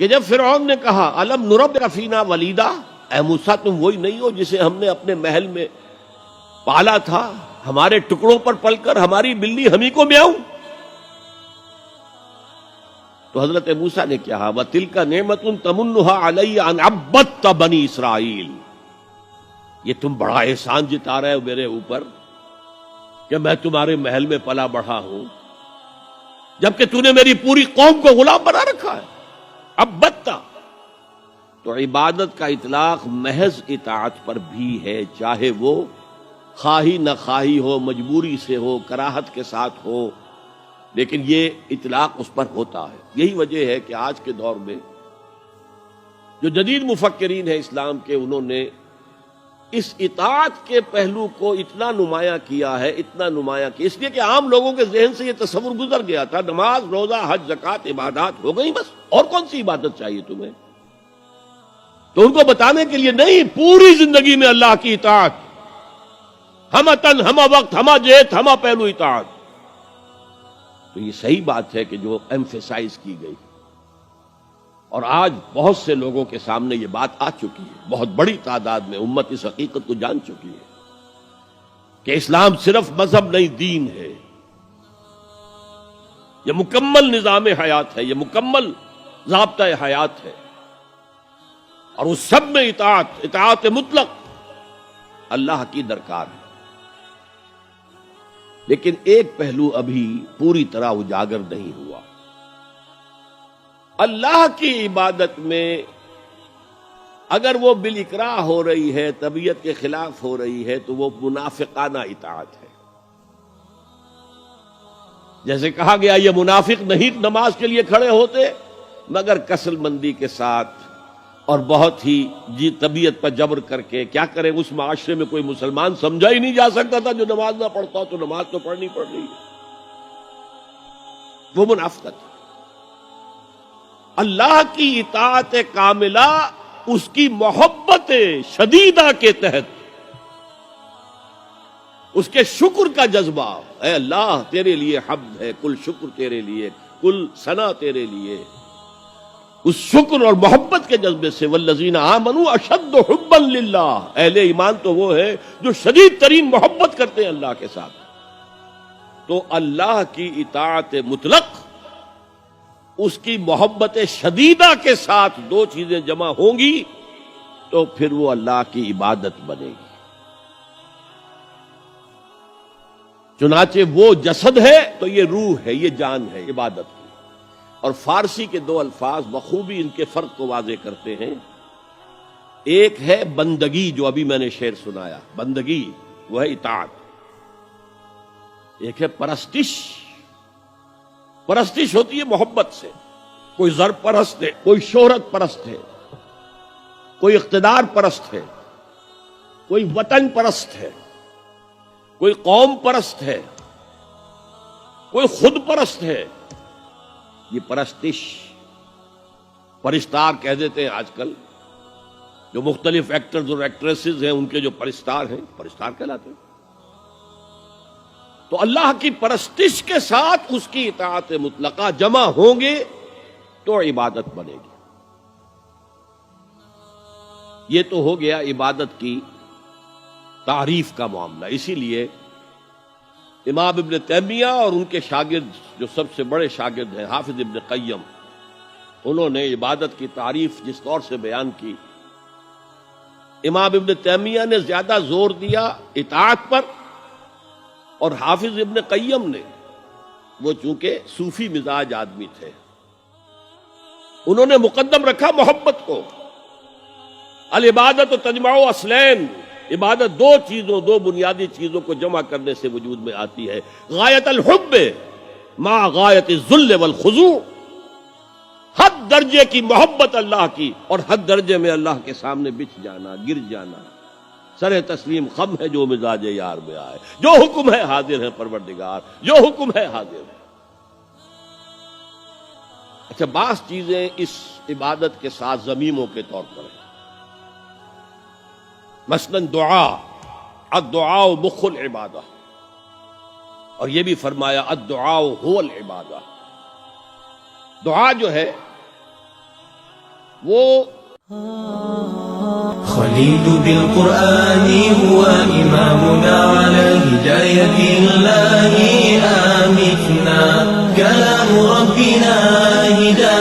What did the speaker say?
کہ جب فرعون نے کہا الم نربک فینا ولیدا، اے موسیٰ تم وہی نہیں ہو جسے ہم نے اپنے محل میں پالا تھا، ہمارے ٹکڑوں پر پل کر ہماری بلی ہمیں کو میاؤں؟ تو حضرت موسیٰ نے کہا وَتِلْكَ نِعْمَةٌ تَمُنُّهَا عَلَيَّ أَنْ عَبَّدْتَ بَنِي اسرائیل، یہ تم بڑا احسان جتا رہے ہو میرے اوپر کہ میں تمہارے محل میں پلا بڑھا ہوں، جبکہ تو نے میری پوری قوم کو غلام بنا رکھا ہے۔ عبدتا تو عبادت کا اطلاق محض اطاعت پر بھی ہے، چاہے وہ خواہی نہ خواہی ہو، مجبوری سے ہو، کراہت کے ساتھ ہو، لیکن یہ اطلاق اس پر ہوتا ہے۔ یہی وجہ ہے کہ آج کے دور میں جو جدید مفکرین ہیں اسلام کے، انہوں نے اس اطاعت کے پہلو کو اتنا نمایاں کیا ہے، اتنا نمایاں کیا، اس لیے کہ عام لوگوں کے ذہن سے یہ تصور گزر گیا تھا نماز، روزہ، حج، زکوٰۃ عبادات ہو گئی، بس اور کون سی عبادت چاہیے تمہیں؟ تو ان کو بتانے کے لیے نہیں، پوری زندگی میں اللہ کی اطاعت، ہمہ تن، ہمہ وقت، ہمہ جہت، ہمہ پہلو اطاعت۔ تو یہ صحیح بات ہے کہ جو ایمفیسائز کی گئی، اور آج بہت سے لوگوں کے سامنے یہ بات آ چکی ہے، بہت بڑی تعداد میں امت اس حقیقت کو جان چکی ہے کہ اسلام صرف مذہب نہیں، دین ہے، یہ مکمل نظام حیات ہے، یہ مکمل ضابطہ حیات ہے، اور اس سب میں اطاعت مطلق اللہ کی درکار ہے۔ لیکن ایک پہلو ابھی پوری طرح اجاگر نہیں ہوا۔ اللہ کی عبادت میں اگر وہ بالاکراہ ہو رہی ہے، طبیعت کے خلاف ہو رہی ہے، تو وہ منافقانہ اطاعت ہے۔ جیسے کہا گیا یہ منافق نہیں نماز کے لیے کھڑے ہوتے مگر کسل مندی کے ساتھ اور بہت ہی طبیعت پر جبر کر کے۔ کیا کرے، اس معاشرے میں کوئی مسلمان سمجھا ہی نہیں جا سکتا تھا جو نماز نہ پڑھتا تو نماز تو پڑھنی پڑ رہی ہے، وہ منافقت۔ اللہ کی اطاعت کاملہ اس کی محبت شدیدہ کے تحت، اس کے شکر کا جذبہ، اے اللہ تیرے لیے حمد ہے، کل شکر تیرے لیے، کل ثنا تیرے لیے، اس شکر اور محبت کے جذبے سے والذین آمنوا اشد حبا للہ، اہل ایمان تو وہ ہے جو شدید ترین محبت کرتے ہیں اللہ کے ساتھ۔ تو اللہ کی اطاعت مطلق، اس کی محبت شدیدہ کے ساتھ دو چیزیں جمع ہوں گی تو پھر وہ اللہ کی عبادت بنے گی۔ چنانچہ وہ جسد ہے تو یہ روح ہے، یہ جان ہے عبادت کی۔ اور فارسی کے دو الفاظ بخوبی ان کے فرق کو واضح کرتے ہیں۔ ایک ہے بندگی، جو ابھی میں نے شعر سنایا، بندگی وہ ہے اطاعت۔ ایک ہے پرستش، پرستش ہوتی ہے محبت سے۔ کوئی زر پرست ہے، کوئی شہرت پرست ہے، کوئی اقتدار پرست ہے، کوئی وطن پرست ہے، کوئی قوم پرست ہے، کوئی خود پرست ہے۔ یہ پرستش، پرستار کہہ دیتے ہیں آج کل، جو مختلف ایکٹرز اور ایکٹریسز ہیں ان کے جو پرستار ہیں، پرستار کہلاتے ہیں۔ تو اللہ کی پرستش کے ساتھ اس کی اطاعت مطلقہ جمع ہوں گے تو عبادت بنے گی۔ یہ تو ہو گیا عبادت کی تعریف کا معاملہ۔ اسی لیے امام ابن تیمیہ اور ان کے شاگرد جو سب سے بڑے شاگرد ہیں حافظ ابن قیم، انہوں نے عبادت کی تعریف جس طور سے بیان کی، امام ابن تیمیہ نے زیادہ زور دیا اطاعت پر، اور حافظ ابن قیم نے، وہ چونکہ صوفی مزاج آدمی تھے، انہوں نے مقدم رکھا محبت کو۔ العبادت تجمع اصلین، عبادت دو چیزوں، دو بنیادی چیزوں کو جمع کرنے سے وجود میں آتی ہے، غایت الحب مع غایت الذل والخضوع، حد درجے کی محبت اللہ کی اور حد درجے میں اللہ کے سامنے بچھ جانا، گر جانا۔ سر تسلیم خم ہے جو مزاج یار میں آئے، جو حکم ہے حاضر ہے پروردگار، جو حکم ہے حاضر ہے۔ اچھا، بعض چیزیں اس عبادت کے ساتھ ضمیموں کے طور پر ہیں، مثلا دعا، الدعاء مخ العبادہ، اور یہ بھی فرمایا الدعاء هو العبادہ۔ دعا جو ہے وہ خليل بالقرآن هو إمامنا على هداية الله آمتنا كلام ربنا هداية